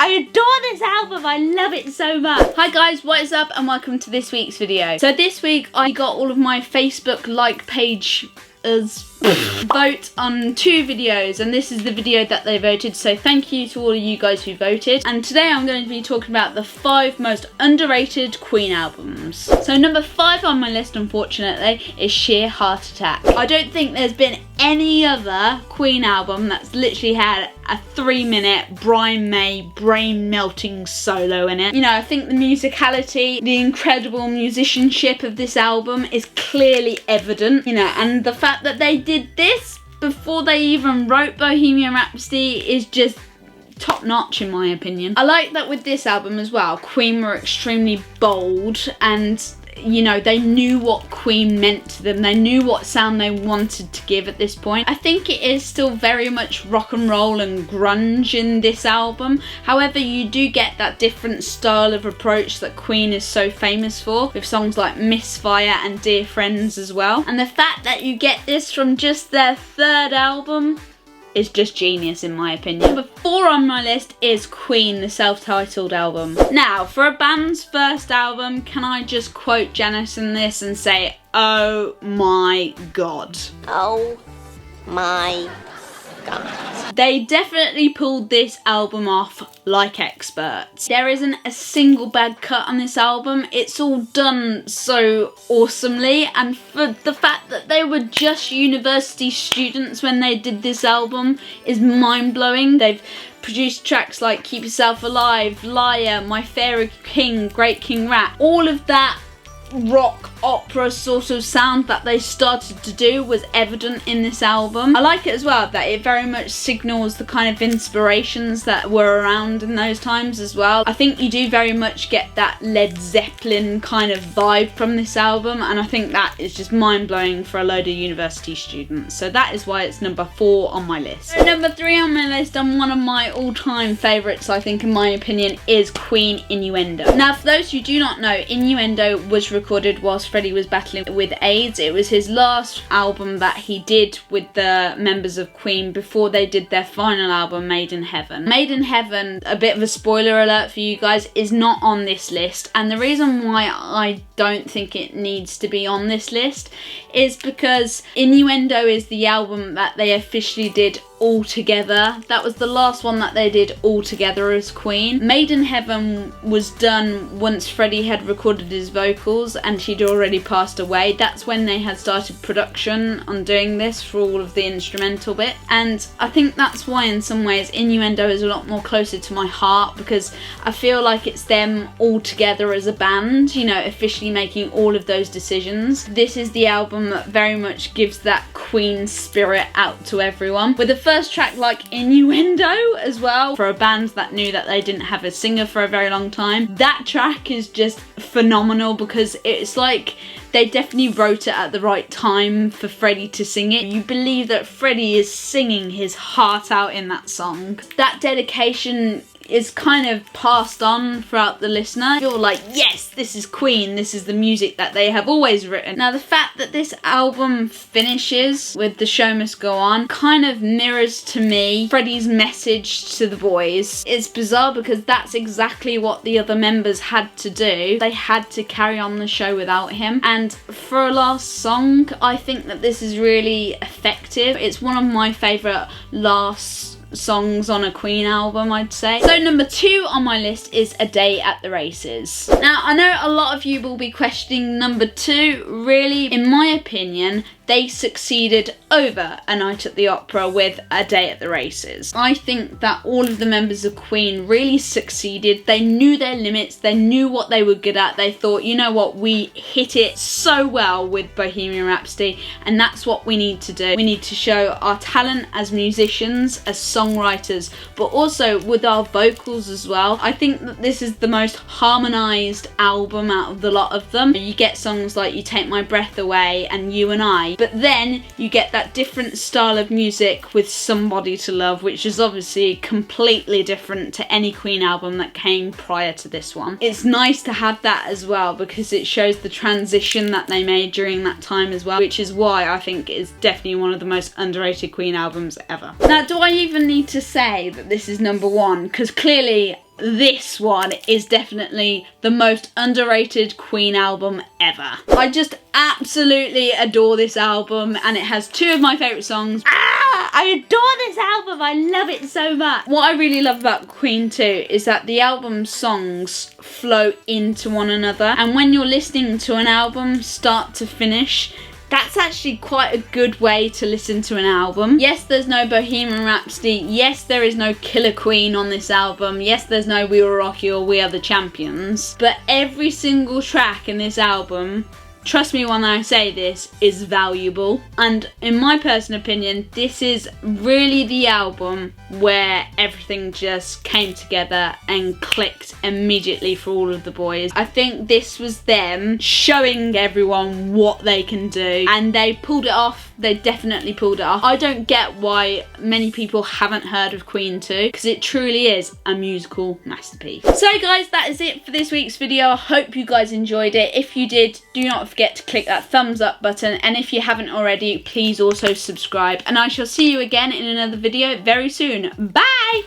I adore this album. I love it so much. Hi guys, what is up and welcome to this week's video. So this week I got all of my Facebook like page vote on 2 videos, and this is the video that they voted, so thank you to all of you guys who voted. And today I'm going to be talking about the 5 most underrated Queen albums. So number 5 on my list, unfortunately, is Sheer Heart Attack. I don't think there's been any other Queen album that's literally had a 3-minute Brian May brain-melting solo in it. You know, I think the musicality, the incredible musicianship of this album is clearly evident, you know, and the fact that they did this before they even wrote Bohemian Rhapsody is just top notch in my opinion. I like that with this album as well, Queen were extremely bold and you know, they knew what Queen meant to them. They knew what sound they wanted to give at this point. I think it is still very much rock and roll and grunge in this album. However, you do get that different style of approach that Queen is so famous for, with songs like Misfire and Dear Friends as well. And the fact that you get this from just their 3rd album is just genius in my opinion. Number 4 on my list is Queen, the self-titled album. Now, for a band's first album, can I just quote Janis in this and say, oh my god. Oh my god. They definitely pulled this album off like experts. There isn't a single bad cut on this album. It's all done so awesomely, and for the fact that they were just university students when they did this album is mind-blowing. They've produced tracks like Keep Yourself Alive, Liar, My Fairy King, Great King Rat. All of that rock opera sort of sound that they started to do was evident in this album. I like it as well that it very much signals the kind of inspirations that were around in those times as well. I think you do very much get that Led Zeppelin kind of vibe from this album, and I think that is just mind-blowing for a load of university students. So that is why it's number 4 on my list. So number 3 on my list, and one of my all-time favourites I think in my opinion, is Queen Innuendo. Now for those who do not know, Innuendo was recorded whilst Freddie was battling with AIDS. It was his last album that he did with the members of Queen before they did their final album, Made in Heaven. Made in Heaven, a bit of a spoiler alert for you guys, is not on this list, and the reason why I don't think it needs to be on this list is because Innuendo is the album that they officially did all together. That was the last one that they did all together as Queen. Made in Heaven was done once Freddie had recorded his vocals and she'd already passed away. That's when they had started production on doing this for all of the instrumental bit, and I think that's why in some ways Innuendo is a lot more closer to my heart, because I feel like it's them all together as a band, you know, officially making all of those decisions. This is the album that very much gives that Queen spirit out to everyone, with the first track like Innuendo as well, for a band that knew that they didn't have a singer for a very long time. That track is just phenomenal because it's like they definitely wrote it at the right time for Freddie to sing it. You believe that Freddie is singing his heart out in that song. That dedication is kind of passed on throughout the listener. You're like, yes, this is Queen, this is the music that they have always written. Now the fact that this album finishes with The Show Must Go On kind of mirrors to me Freddie's message to the boys. It's bizarre because that's exactly what the other members had to do. They had to carry on the show without him, and for a last song I think that this is really effective. It's one of my favourite last songs on a Queen album, I'd say. So number 2 on my list is A Day at the Races. Now I know a lot of you will be questioning number 2. Really, in my opinion, they succeeded over A Night at the Opera with A Day at the Races. I think that all of the members of Queen really succeeded. They knew their limits, they knew what they were good at. They thought, you know what, we hit it so well with Bohemian Rhapsody, and that's what we need to do. We need to show our talent as musicians, as songwriters, but also with our vocals as well. I think that this is the most harmonised album out of the lot of them. You get songs like You Take My Breath Away and You and I, but then you get that different style of music with Somebody to Love, which is obviously completely different to any Queen album that came prior to this one. It's nice to have that as well because it shows the transition that they made during that time as well, which is why I think it's definitely one of the most underrated Queen albums ever. Now, do I even need to say that this is number 1? Because clearly this one is definitely the most underrated Queen album ever. I just absolutely adore this album, and it has two of my favourite songs. I adore this album, I love it so much. What I really love about Queen 2 is that the album songs flow into one another, and when you're listening to an album start to finish, that's actually quite a good way to listen to an album. Yes, there's no Bohemian Rhapsody. Yes, there is no Killer Queen on this album. Yes, there's no We Will Rock You or We Are the Champions. But every single track in this album, trust me when I say this, is valuable. And in my personal opinion, this is really the album where everything just came together and clicked immediately for all of the boys. I think this was them showing everyone what they can do, and they pulled it off. They definitely pulled it off. I don't get why many people haven't heard of Queen 2, because it truly is a musical masterpiece. So guys, that is it for this week's video. I hope you guys enjoyed it. If you did, do not forget to click that thumbs up button, and if you haven't already, please also subscribe, and I shall see you again in another video very soon. Bye!